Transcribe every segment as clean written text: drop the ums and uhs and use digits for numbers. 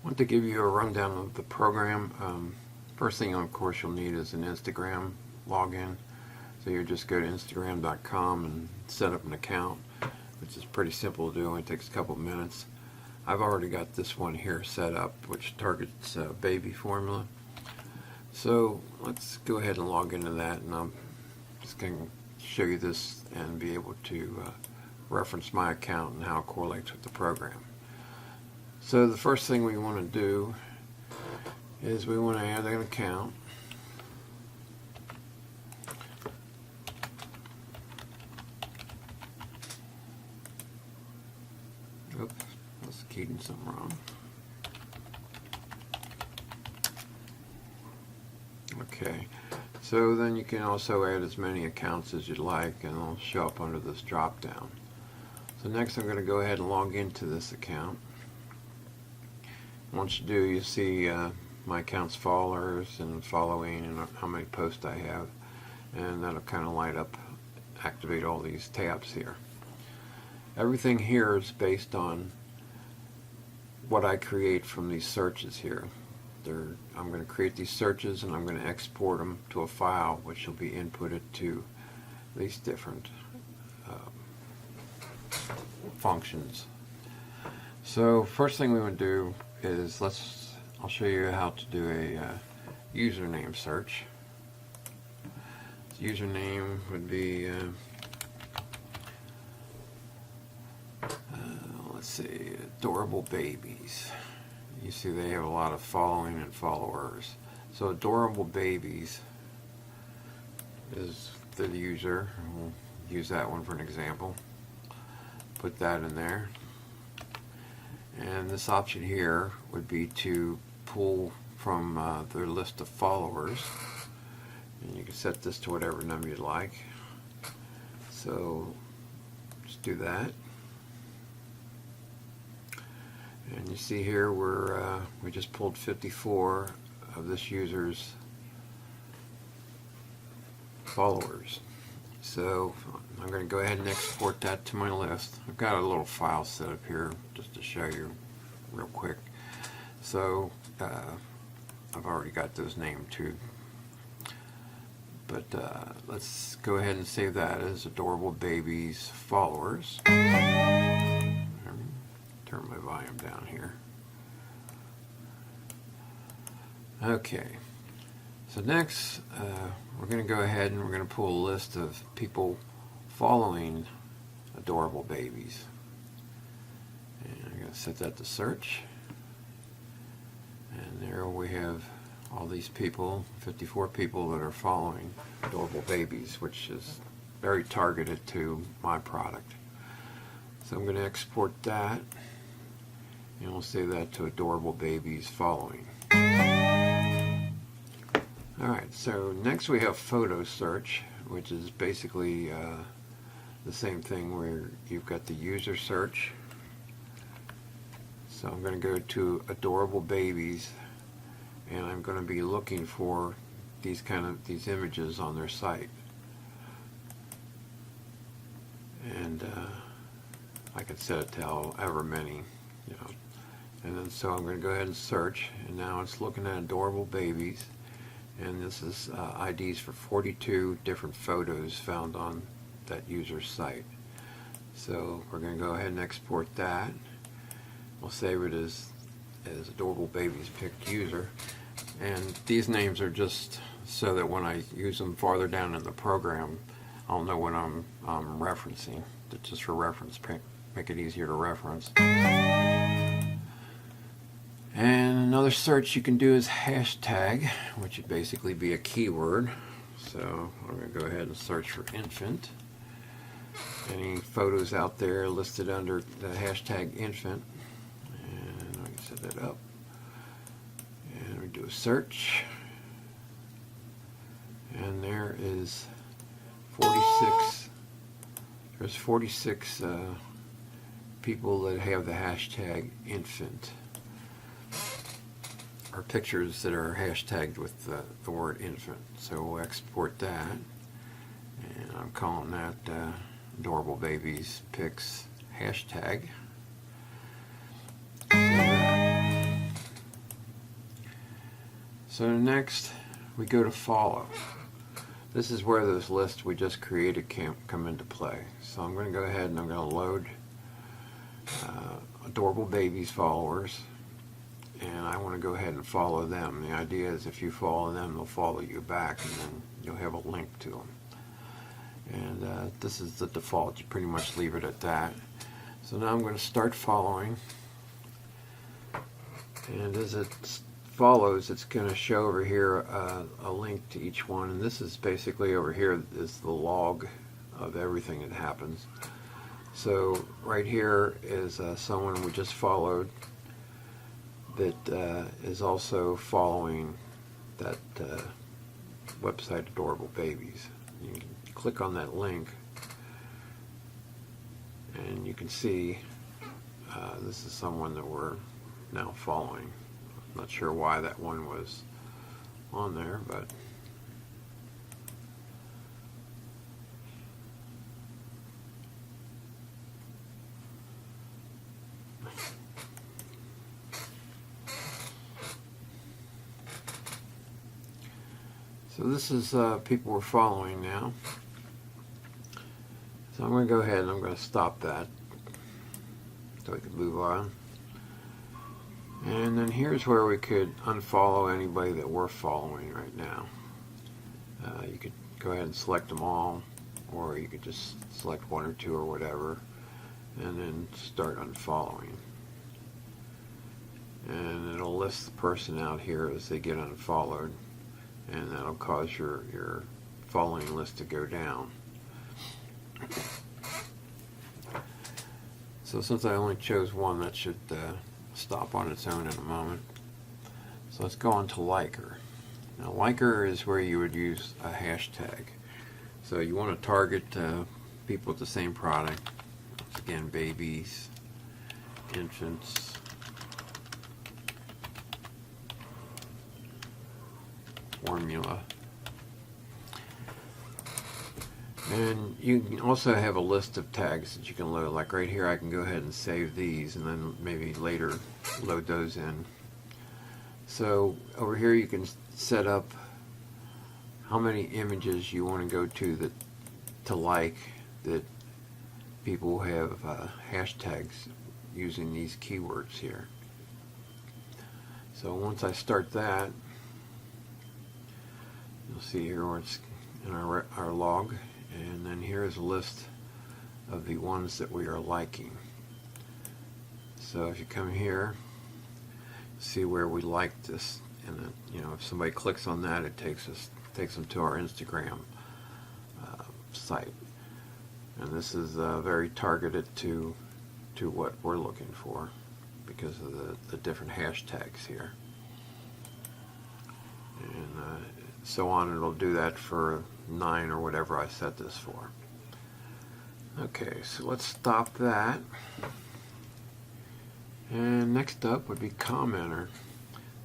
I want to give you a rundown of the program. First thing, of course, you'll need is an Instagram login. So you just go to Instagram.com and set up an account, which is pretty simple to do. It only takes a couple of minutes. I've already got this one here set up, which targets baby formula. So let's go ahead and log into that, and I'm just going to show you this and be able to reference my account and how it correlates with the program. So the first thing we want to do is we want to add an account. Oops, I was keyed in something wrong. Okay, so then you can also add as many accounts as you'd like, and they'll show up under this drop down. So next I'm going to go ahead and log into this account. Once you do, you see my account's followers and following and how many posts I have, and that'll kind of light up, activate all these tabs here. Everything here is based on what I create from these searches here. I'm going to create these searches and I'm going to export them to a file which will be inputted to these different functions. So first thing we want to do is I'll show you how to do a username search. Username would be let's see, adorable babies. You see they have a lot of following and followers. So adorable babies is the user. We'll use that one for an example. Put that in there. And this option here would be to pull from their list of followers. And you can set this to whatever number you'd like. So just do that. And you see here we just pulled 54 of this user's followers. So I'm going to go ahead and export that to my list. I've got a little file set up here just to show you real quick. So I've already got those named too. But let's go ahead and save that as adorable babies followers. Turn my volume down here. Okay, so next we're going to go ahead and we're going to pull a list of people following adorable babies. And I'm going to set that to search. And there we have all these people, 54 people that are following adorable babies, which is very targeted to my product. So I'm going to export that. And we'll save that to adorable babies following. Alright, so next we have photo search, which is basically the same thing where you've got the user search. So I'm going to go to adorable babies, and I'm going to be looking for these images on their site. And I can set it to however many, you know. And then so I'm going to go ahead and search, and now it's looking at adorable babies, and this is IDs for 42 different photos found on that user's site. So we're going to go ahead and export that. We'll save it as adorable babies picked user, and these names are just so that when I use them farther down in the program, I'll know what I'm referencing. Just for reference, make it easier to reference. And another search you can do is hashtag, which would basically be a keyword. So I'm going to go ahead and search for infant. Any photos out there listed under the hashtag infant. And I can set that up. And we do a search. And there is 46. There's 46 people that have the hashtag infant, or pictures that are hashtagged with the word infant. So we'll export that, and I'm calling that adorable babies pics hashtag. So next we go to follow. This is where those lists we just created can come into play. So I'm going to go ahead and I'm going to load Adorable Babies followers, and I want to go ahead and follow them. The idea is if you follow them, they'll follow you back, and then you'll have a link to them. And this is the default. You pretty much leave it at that. So now I'm going to start following, and as it follows, it's going to show over here a link to each one, and this is basically over here is the log of everything that happens. So right here is someone we just followed that is also following that website, Adorable Babies. You can click on that link and you can see this is someone that we're now following. Not sure why that one was on there, but so this is people we're following now. So I'm going to go ahead and I'm going to stop that so we can move on. And then here's where we could unfollow anybody that we're following right now. You could go ahead and select them all, or you could just select one or two or whatever, and then start unfollowing. And it'll list the person out here as they get unfollowed, and that'll cause your following list to go down. So since I only chose one, that should stop on its own in a moment. So let's go on to Liker. Now Liker is where you would use a hashtag. So you want to target people with the same product. Once again, babies, infants, formula. And you can also have a list of tags that you can load. Like right here, I can go ahead and save these and then maybe later load those in. So over here you can set up how many images you want to go to like that people have hashtags using these keywords here. So once I start that, you'll see here where it's in our log. And then here's a list of the ones that we are liking. So if you come here, see where we like this, and then, you know, if somebody clicks on that, it takes them to our Instagram site. And this is very targeted to what we're looking for because of the different hashtags here. And so on, it'll do that for 9 or whatever I set this for. Okay, so let's stop that. And next up would be Commenter.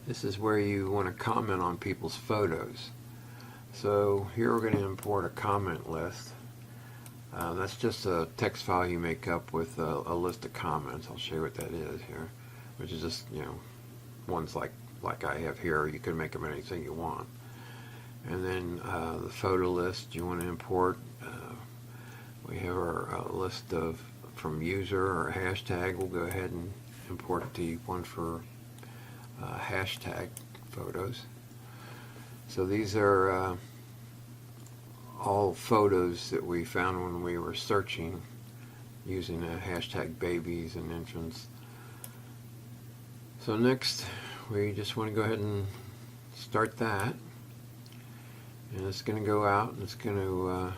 This is where you want to comment on people's photos. So here we're going to import a comment list. That's just a text file you make up with a list of comments. I'll show you what that is here, which is just, you know, ones like I have here. You can make them anything you want. And then the photo list you want to import. We have our list from user or hashtag. We'll go ahead and import the one for hashtag photos. So these are all photos that we found when we were searching using hashtag babies and infants. So next we just want to go ahead and start that. And it's going to go out and it's going to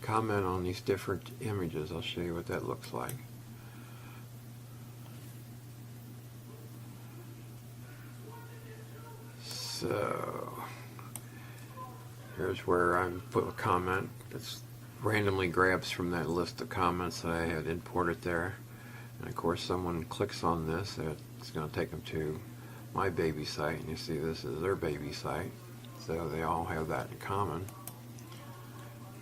comment on these different images. I'll show you what that looks like. So here's where I put a comment that's randomly grabs from that list of comments that I had imported there. And of course someone clicks on this, it's going to take them to my baby site, and you see this is their baby site. So they all have that in common.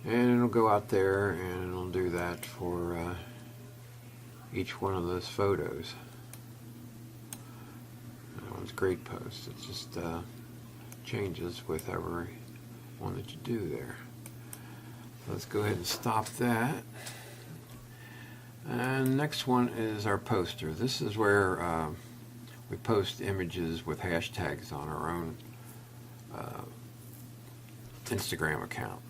And it'll go out there and it'll do that for each one of those photos. That one's Great Post. It's just changes with every one that you do there. Let's go ahead and stop that. And next one is our poster. This is where we post images with hashtags on our own Instagram account.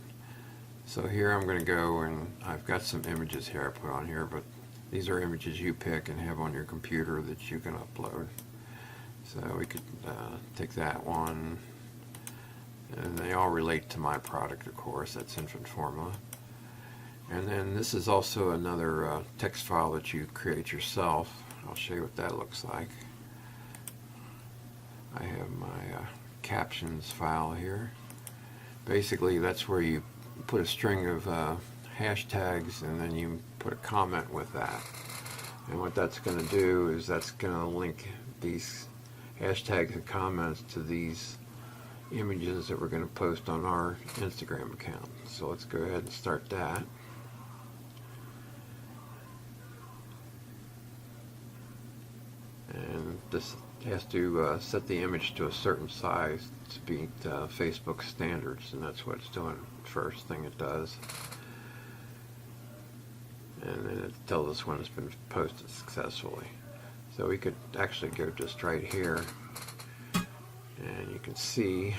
So here I'm going to go, and I've got some images here I put on here, but these are images you pick and have on your computer that you can upload. So we could take that one, and they all relate to my product, of course. That's infant formula. And then this is also another text file that you create yourself. I'll show you what that looks like. I have my captions file here. Basically, that's where you put a string of hashtags, and then you put a comment with that. And what that's going to do is that's going to link these hashtags and comments to these images that we're going to post on our Instagram account. So let's go ahead and start that. And this has to set the image to a certain size to meet Facebook standards, and that's what it's doing. First thing it does. And then it tells us when it's been posted successfully. So we could actually go just right here, and you can see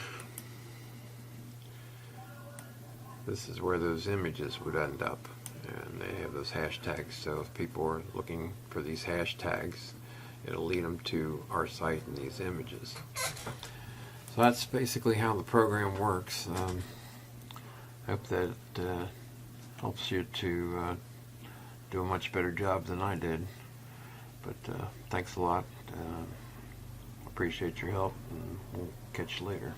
this is where those images would end up, and they have those hashtags. So if people are looking for these hashtags, it'll lead them to our site and these images. So that's basically how the program works. I hope that helps you to do a much better job than I did. But thanks a lot. Appreciate your help, and we'll catch you later.